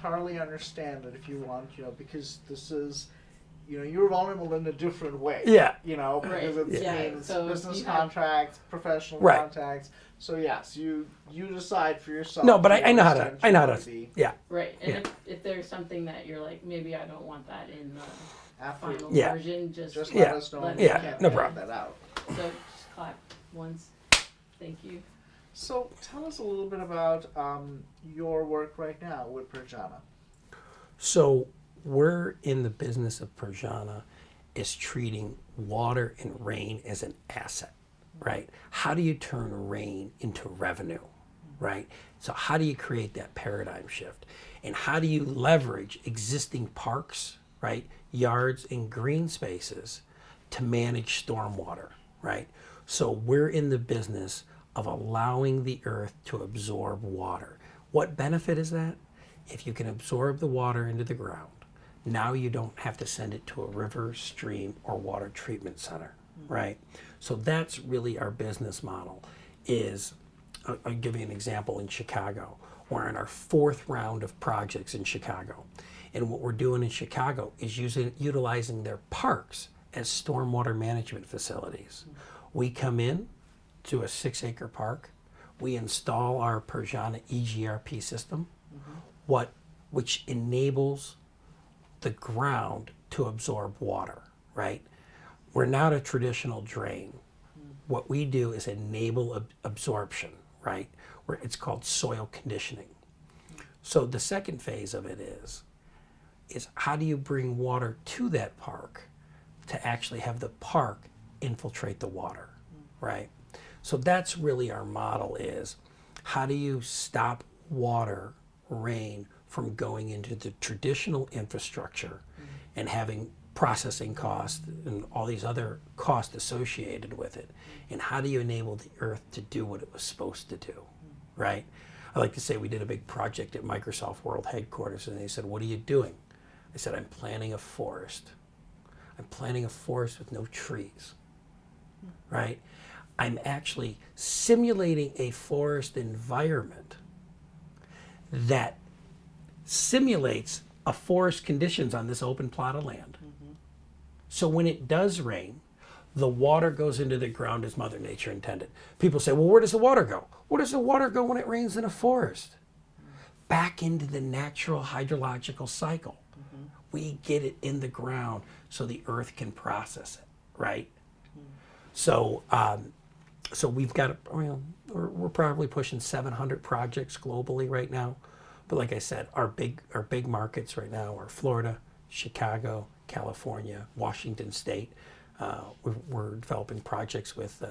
entirely understand that if you want, because this is, you're vulnerable in a different way. Yeah. Because it means So business you have- contacts, professional Right. contacts. So yes, you decide for yourself. No, but I know how extent to. I you know how wanna to. be. Yeah. Right, and Yeah. if there's something that you're like, maybe I don't want that in the After, final Yeah. version, just just Yeah. let us know. Let and me we know. can No edit problem. that out. so just clap once. Thank you. So tell us a little bit about your work right now with Parjana. So we're in the business of Parjana is treating water and rain as an asset, right? How do you turn rain into revenue, right? So how do you create that paradigm shift? And how do you leverage existing parks, right, yards and green spaces to manage stormwater, right? So we're in the business of allowing the earth to absorb water. What benefit is that? If you can absorb the water into the ground, now you don't have to send it to a river, stream, or water treatment center, right? So that's really our business model is, I'll give you an example in Chicago. We're in our 4th round of projects in Chicago. And what we're doing in Chicago is utilizing their parks as stormwater management facilities. We come in to a 6-acre park. We install our Parjana EGRP system, which enables the ground to absorb water, right? We're not a traditional drain. What we do is enable absorption, right? Where it's called soil conditioning. So the second phase of it is how do you bring water to that park to actually have the park infiltrate the water, right? So that's really our model is how do you stop water, rain from going into the traditional infrastructure and having processing costs and all these other costs associated with it, and how do you enable the earth to do what it was supposed to do, right? I like to say we did a big project at Microsoft World Headquarters, and they said, what are you doing? I said, I'm planting a forest. I'm planting a forest with no trees, right? I'm actually simulating a forest environment that simulates a forest conditions on this open plot of land. So when it does rain, the water goes into the ground as Mother Nature intended. People say, well, where does the water go? Where does the water go when it rains in a forest? Back into the natural hydrological cycle. We get it in the ground so the earth can process it, right? So we've got, we're probably pushing 700 projects globally right now. But like I said, our big markets right now are Florida, Chicago, California, Washington State. We're developing projects with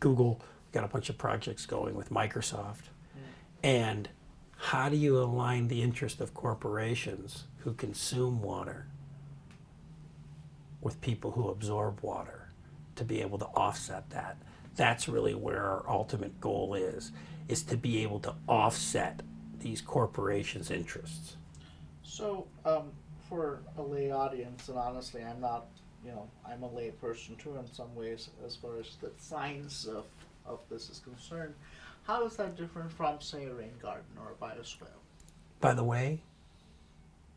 Google. We've got a bunch of projects going with Microsoft. And how do you align the interest of corporations who consume water with people who absorb water to be able to offset that? That's really where our ultimate goal is to be able to offset these corporations' interests. So, for a lay audience, and honestly, I'm not, I'm a lay person too in some ways as far as the science of this is concerned. How is that different from, say, a rain garden or a bioswale? By the way,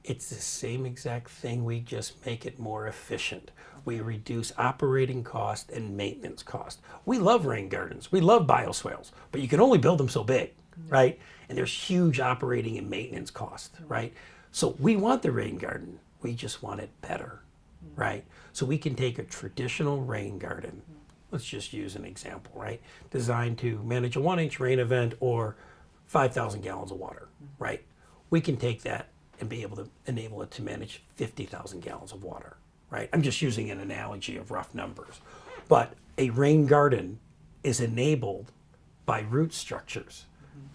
it's the same exact thing. We just make it more efficient. We reduce operating cost and maintenance cost. We love rain gardens. We love bioswales, but you can only build them so big, right? And there's huge operating and maintenance cost, right? So we want the rain garden. We just want it better, right? So we can take a traditional rain garden. Let's just use an example, right? Designed to manage a 1-inch rain event or 5,000 gallons of water, right? We can take that and be able to enable it to manage 50,000 gallons of water, right? I'm just using an analogy of rough numbers. But a rain garden is enabled by root structures.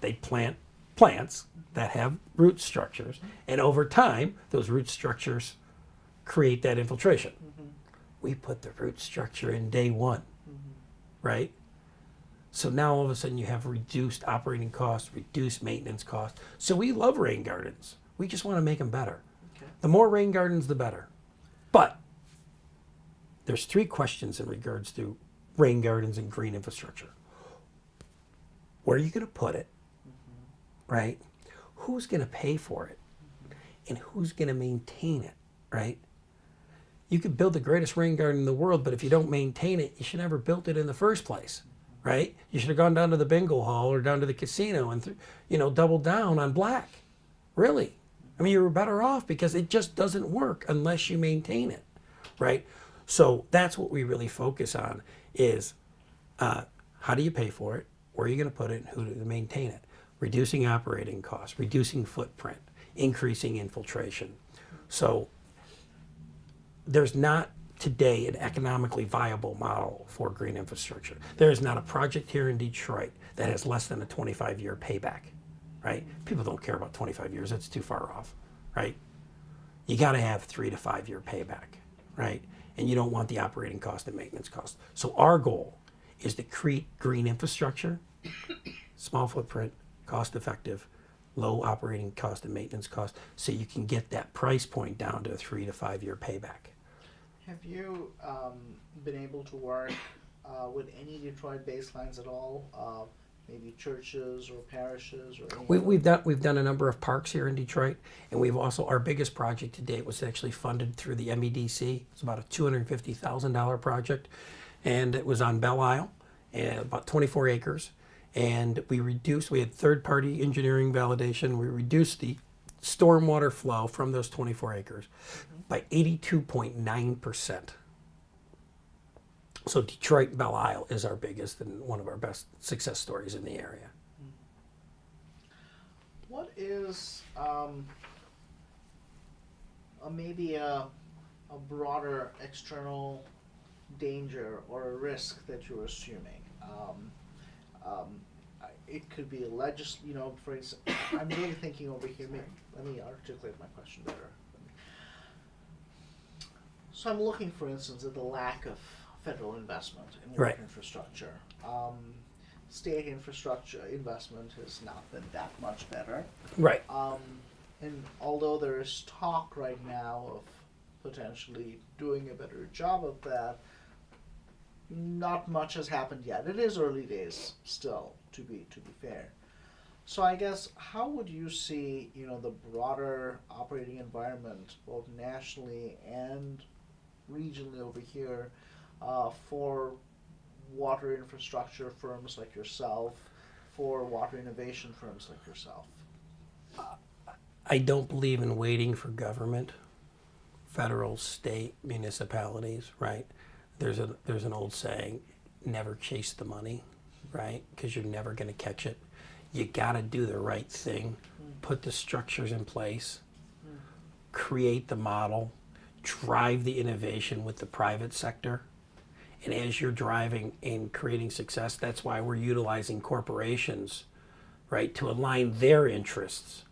They plant plants that have root structures, and over time, those root structures create that infiltration. We put the root structure in day one, right? So now all of a sudden you have reduced operating costs, reduced maintenance costs. So we love rain gardens. We just want to make them better. Okay. The more rain gardens, the better. But there's 3 questions in regards to rain gardens and green infrastructure. Where are you going to put it, right? who's going to pay for it and who's going to maintain it, right? You could build the greatest rain garden in the world, but if you don't maintain it, you should never built it in the first place, right? You should have gone down to the bingo hall or down to the casino and, doubled down on black. Really. I mean, you were better off because it just doesn't work unless you maintain it, right? So that's what we really focus on is how do you pay for it, where are you going to put it, and who to maintain it? Reducing operating costs, reducing footprint, increasing infiltration. So there's not today an economically viable model for green infrastructure. There is not a project here in Detroit that has less than a 25-year payback, right? People don't care about 25 years. That's too far off, right? You got to have 3 to 5 year payback, right? And you don't want the operating cost and maintenance cost. So our goal is to create green infrastructure, small footprint, cost effective, low operating cost and maintenance cost, so you can get that price point down to a 3 to 5 year payback. Have you been able to work with any Detroit baselines at all? Maybe churches or parishes or any We've done a number of parks here in Detroit, and we've also, our biggest project to date was actually funded through the MEDC. It's about a $250,000 project, and it was on Belle Isle, and about 24 acres. And we had third-party engineering validation. We reduced the stormwater flow from those 24 acres by 82.9%. So Detroit Belle Isle is our biggest and one of our best success stories in the area. What is maybe a broader external danger or a risk that you're assuming? It could be for instance, I'm really thinking over here. Let me articulate my question better. So I'm looking, for instance, at the lack of federal investment in water Right. infrastructure. State infrastructure investment has not been that much better. Right. And although there is talk right now of potentially doing a better job of that, not much has happened yet. It is early days still, to be fair. So I guess, how would you see, the broader operating environment, both nationally and regionally over here, for water infrastructure firms like yourself, for water innovation firms like yourself? I don't believe in waiting for government, federal, state, municipalities, right? There's an old saying, never chase the money, right? Because you're never going to catch it. You got to do the right thing, put the structures in place, create the model, drive the innovation with the private sector. And as you're driving and creating success, that's why we're utilizing corporations, right, to align their interests,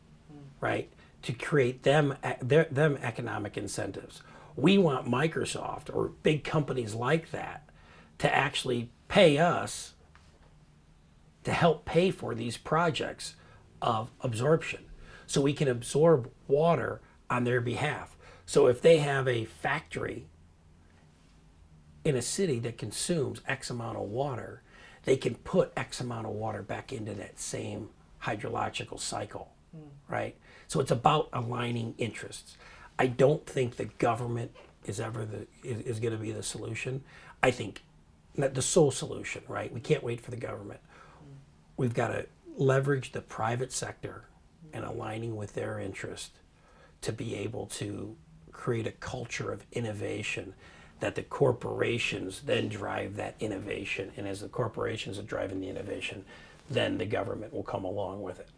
right, to create them economic incentives. We want Microsoft or big companies like that to actually pay us to help pay for these projects of absorption, so we can absorb water on their behalf. So if they have a factory in a city that consumes X amount of water, they can put X amount of water back into that same hydrological cycle, right? So it's about aligning interests. I don't think the government is ever is going to be the solution. I think not the sole solution, right? We can't wait for the government. We've got to leverage the private sector and aligning with their interest to be able to create a culture of innovation, that the corporations then drive that innovation. And as the corporations are driving the innovation, then the government will come along with it.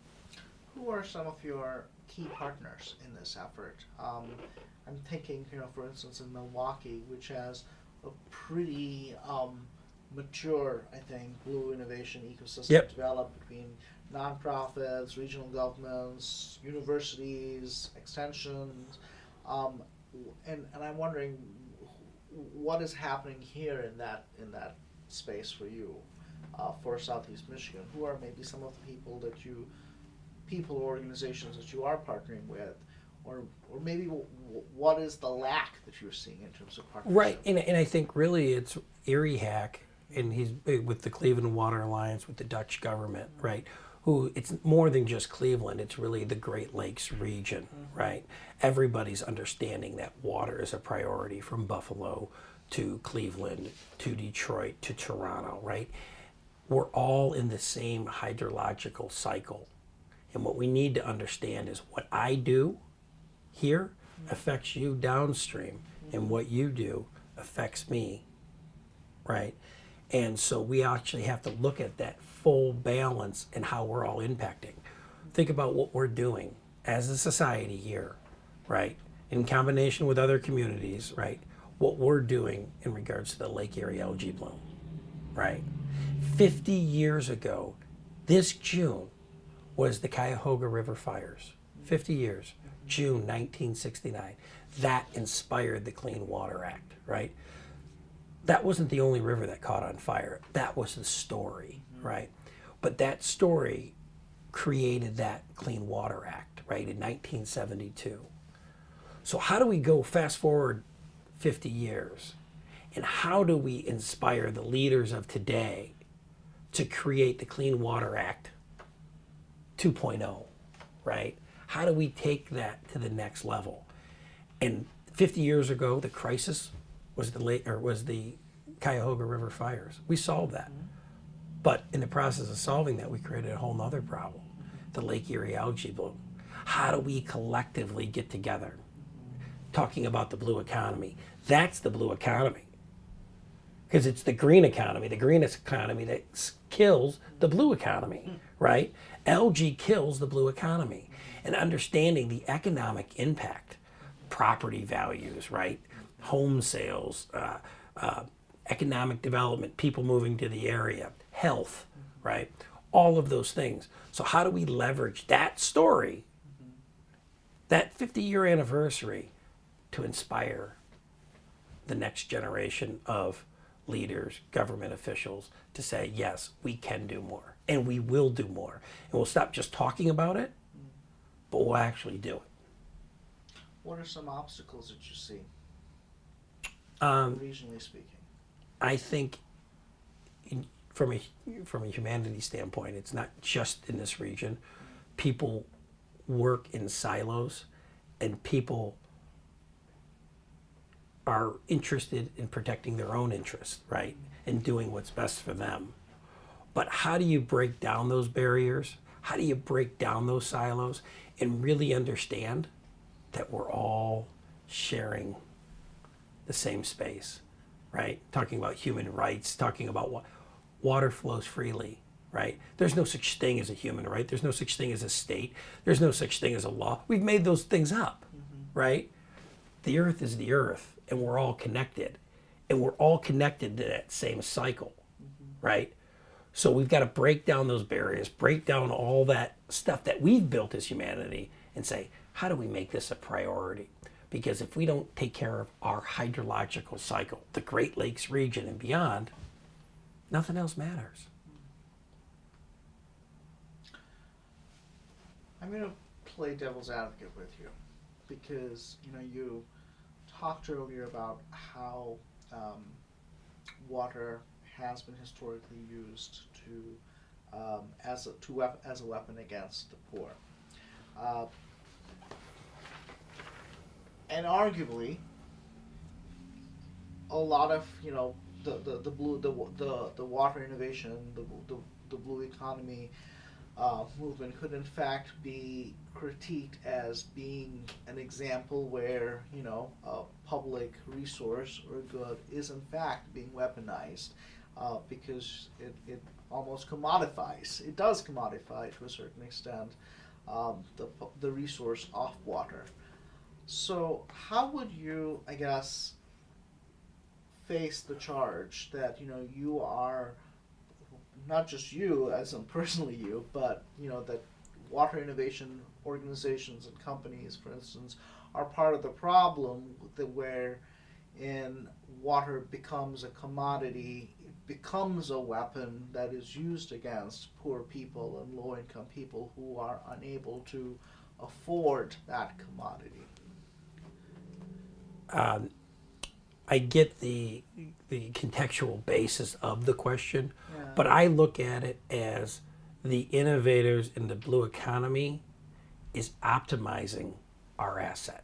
Who are some of your key partners in this effort? I'm thinking, for instance, in Milwaukee, which has a pretty mature, I think, blue innovation ecosystem developed between nonprofits, regional governments, universities, extensions, and I'm wondering what is happening here in that space for you, for Southeast Michigan. Who are maybe some of the people or organizations that you are partnering with, or maybe what is the lack that you're seeing in terms of partnership? Right, and I think really it's Erie Hack, and he's with the Cleveland Water Alliance with the Dutch government, right, who it's more than just Cleveland, it's really the Great Lakes region, right? Everybody's understanding that water is a priority from Buffalo to Cleveland to Detroit to Toronto, right? We're all in the same hydrological cycle. And what we need to understand is what I do here affects you downstream, and what you do affects me, right? And so we actually have to look at that full balance and how we're all impacting. Think about what we're doing as a society here, right? In combination with other communities, right? What we're doing in regards to the Lake Erie algae bloom, right? 50 years ago, this June was the Cuyahoga River fires. 50 years, June 1969. That inspired the Clean Water Act, right? That wasn't the only river that caught on fire. That was the story, right? But that story created that Clean Water Act, right, in 1972. So how do we go fast forward 50 years? And how do we inspire the leaders of today to create the Clean Water Act 2.0, right? How do we take that to the next level? And 50 years ago, the crisis was the Cuyahoga River fires. We solved that. But in the process of solving that, we created a whole nother problem, the Lake Erie algae bloom. How do we collectively get together? Talking about the blue economy. That's the blue economy. Because it's the green economy, the greenest economy that kills the blue economy, right? Algae kills the blue economy. And understanding the economic impact, property values, right? Home sales, economic development, people moving to the area, health, right? All of those things. So how do we leverage that story, that 50-year anniversary, to inspire the next generation of leaders, government officials, to say, yes, we can do more, and we will do more. And we'll stop just talking about it, but we'll actually do it. What are some obstacles that you see, regionally speaking? I think from a humanity standpoint, it's not just in this region. People work in silos, and people are interested in protecting their own interests, right? And doing what's best for them. But how do you break down those barriers? How do you break down those silos and really understand that we're all sharing the same space, right? Talking about human rights, talking about water flows freely, right? There's no such thing as a human right. There's no such thing as a state. There's no such thing as a law. We've made those things up, right? The earth is the earth, and we're all connected. And we're all connected to that same cycle, right? So we've got to break down those barriers, break down all that stuff that we've built as humanity, and say, how do we make this a priority? Because if we don't take care of our hydrological cycle, the Great Lakes region and beyond, nothing else matters. I'm going to play devil's advocate with you, because you talked earlier about how water has been historically used as a weapon against the poor, and arguably, a lot of the water innovation, the blue economy movement could in fact be critiqued as being an example where a public resource or good is in fact being weaponized, because it almost commodifies. It does commodify to a certain extent the resource of water. So how would you, I guess, face the charge that you are, not just you as in personally you, but that water innovation organizations and companies, for instance, are part of the problem where water becomes a commodity, it becomes a weapon that is used against poor people and low-income people who are unable to afford that commodity. I get the contextual basis of the question, Yeah. but I look at it as the innovators in the blue economy is optimizing our asset.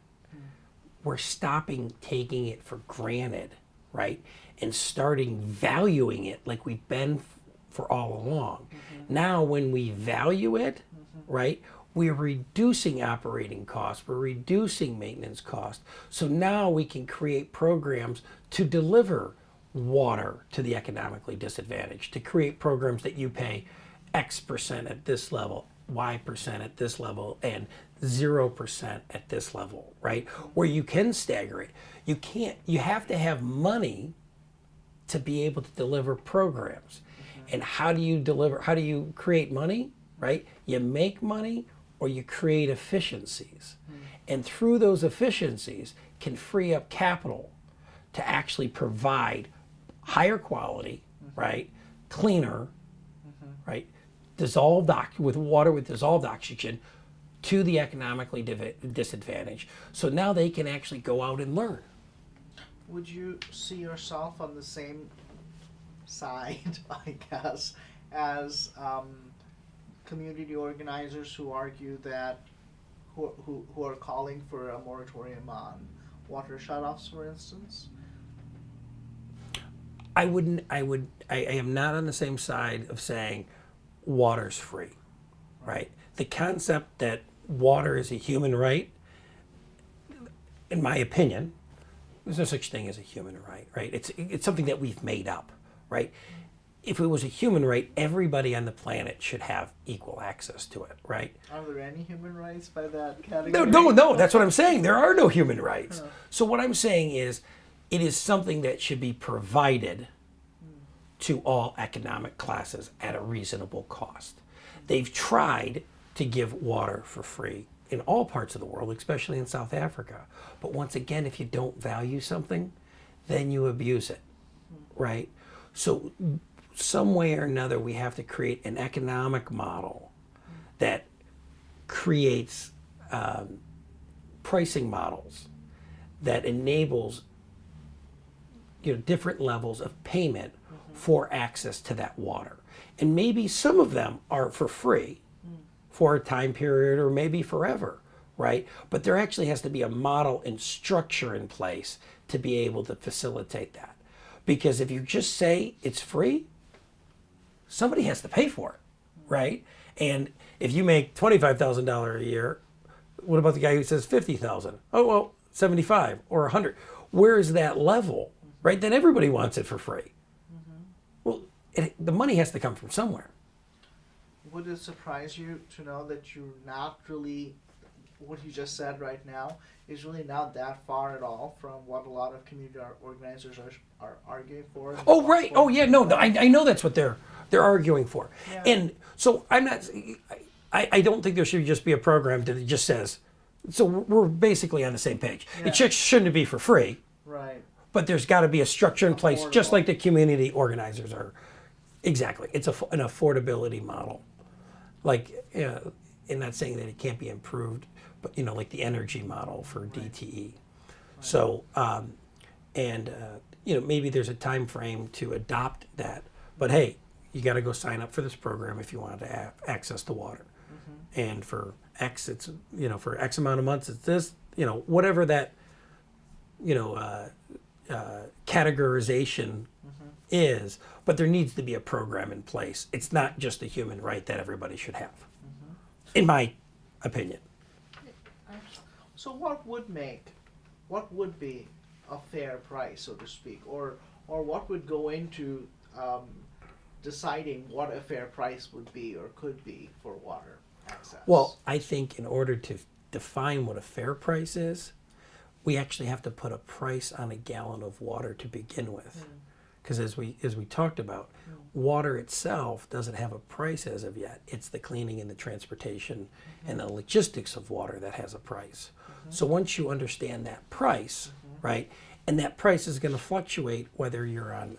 We're stopping taking it for granted, right? And starting valuing it like we've been for all along. Now, when we value it, right, we're reducing operating costs, we're reducing maintenance costs. So now we can create programs to deliver water to the economically disadvantaged, to create programs that you pay X% at this level, Y% at this level, and 0% at this level, right? Where you can stagger it. You have to have money to be able to deliver programs. And how do you create money, right? You make money or you create efficiencies. And through those efficiencies can free up capital to actually provide higher quality, right? Cleaner, right? Dissolved with water with dissolved oxygen to the economically disadvantaged. So now they can actually go out and learn. Would you see yourself on the same side, I guess, as community organizers who argue that, who are calling for a moratorium on water shutoffs, for instance? I am not on the same side of saying water's free, right? The concept that water is a human right, in my opinion, there's no such thing as a human right, right? It's something that we've made up, right? If it was a human right, everybody on the planet should have equal access to it, right? Are there any human rights by that category? No, that's what I'm saying. There are no human rights. So what I'm saying is, it is something that should be provided to all economic classes at a reasonable cost. They've tried to give water for free in all parts of the world, especially in South Africa. But once again, if you don't value something, then you abuse it, right? So some way or another, we have to create an economic model that creates pricing models that enables different levels of payment for access to that water. And maybe some of them are for free for a time period or maybe forever, right? But there actually has to be a model and structure in place to be able to facilitate that. Because if you just say it's free, somebody has to pay for it, right? And if you make $25,000 a year, what about the guy who says 50,000? Oh, well, 75 or 100. Where is that level, right? Then everybody wants it for free. Well, the money has to come from somewhere. Would it surprise you to know that you're not really, what you just said right now is really not that far at all from what a lot of community organizers are arguing for? Oh, right. Oh, yeah. No, I know that's what they're arguing for. Yeah. And so I don't think there should just be a program that just says, so we're basically on the same page. Yeah. It just shouldn't be for free. Right. But there's got to be a structure in place, just Affordable. like the community organizers are. Exactly. It's an affordability model. Like, and not saying that it can't be improved, but, like the energy model for DTE. Right. So, maybe there's a time frame to adopt that. But hey, you got to go sign up for this program if you want to have access to water. And for X, it's, for X amount of months, it's this, whatever that, categorization is, but there needs to be a program in place. It's not just a human right that everybody should have, in my opinion. So what would be a fair price, so to speak, or what would go into deciding what a fair price would be or could be for water access? Well, I think in order to define what a fair price is, we actually have to put a price on a gallon of water to begin with. Because as we talked about, water itself doesn't have a price as of yet. It's the cleaning and the transportation and the logistics of water that has a price. So once you understand that price, right, and that price is going to fluctuate whether you're on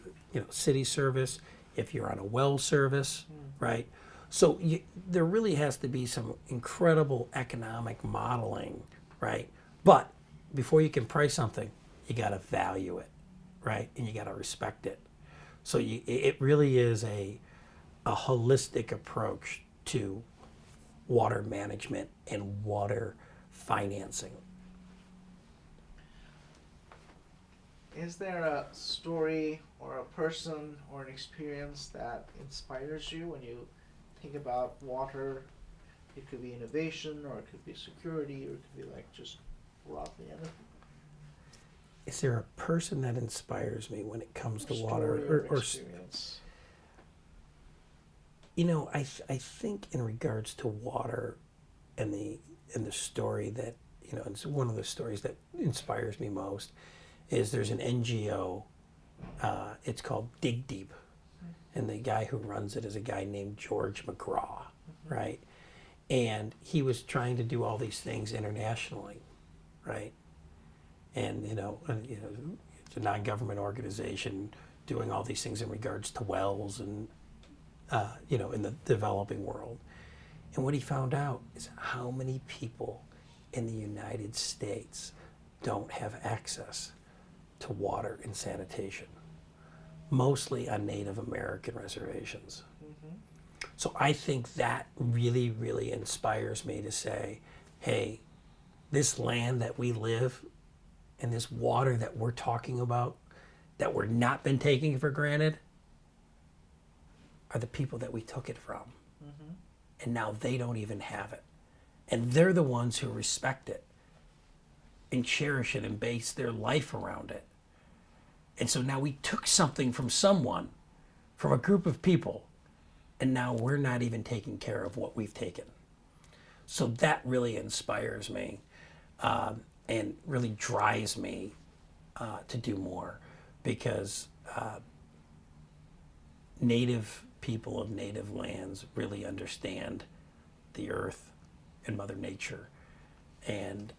city service, if you're on a well service, right? So there really has to be some incredible economic modeling, right? But before you can price something, you got to value it, right? And you got to respect it. So it really is a holistic approach to water management and water financing. Is there a story or a person or an experience that inspires you when you think about water? It could be innovation, or it could be security, or it could be like just broadly anything. Is there a person that inspires me when it comes to Story water? Or experience. you know, I think in regards to water and the story that, you know, it's one of the stories that inspires me most is there's an NGO, it's called Dig Deep, and the guy who runs it is a guy named George McGraw, right? And he was trying to do all these things internationally, right? And you know, it's a non-government organization doing all these things in regards to wells and you know, in the developing world. And what he found out is how many people in the United States don't have access to water and sanitation, mostly on Native American reservations. So I think that really, really inspires me to say, hey, this land that we live and this water that we're talking about, that we're not been taking for granted, are the people that we took it from. And now they don't even have it. And they're the ones who respect it and cherish it and base their life around it. And so now we took something from someone, from a group of people, and now we're not even taking care of what we've taken. So that really inspires me and really drives me to do more, because Native people of native lands really understand the earth and Mother Nature and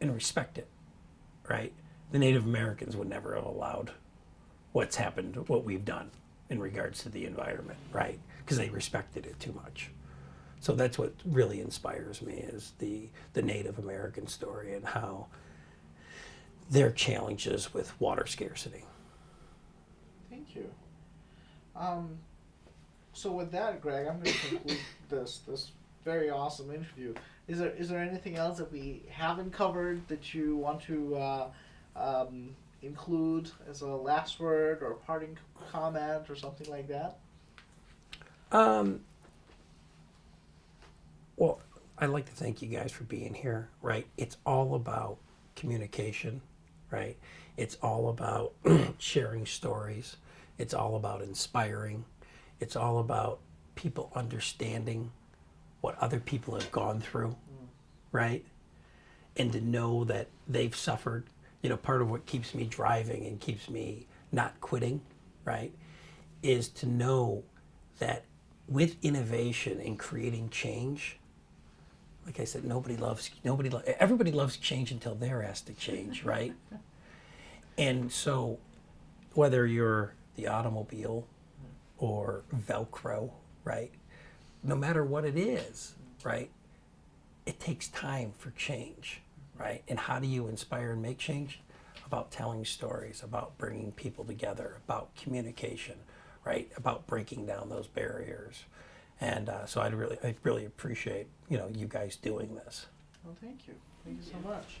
respect it, right? The Native Americans would never have allowed what's happened, what we've done in regards to the environment, right? Because they respected it too much. So that's what really inspires me, is the Native American story and how their challenges with water scarcity. Thank you. So with that, Greg, I'm going to conclude this very awesome interview. Is there anything else that we haven't covered that you want to include as a last word or parting comment or something like that? Well, I'd like to thank you guys for being here, right? It's all about communication, right? It's all about sharing stories. It's all about inspiring. It's all about people understanding what other people have gone through, right? And to know that they've suffered. You know, part of what keeps me driving and keeps me not quitting, right, is to know that with innovation and creating change, like I said, everybody loves change until they're asked to change, right? And so whether you're the automobile or Velcro, right, no matter what it is, right, it takes time for change, right? And how do you inspire and make change? About telling stories, about bringing people together, about communication, right? About breaking down those barriers. And so I really appreciate, you know, you guys doing this. Well, thank you. Thank you so much.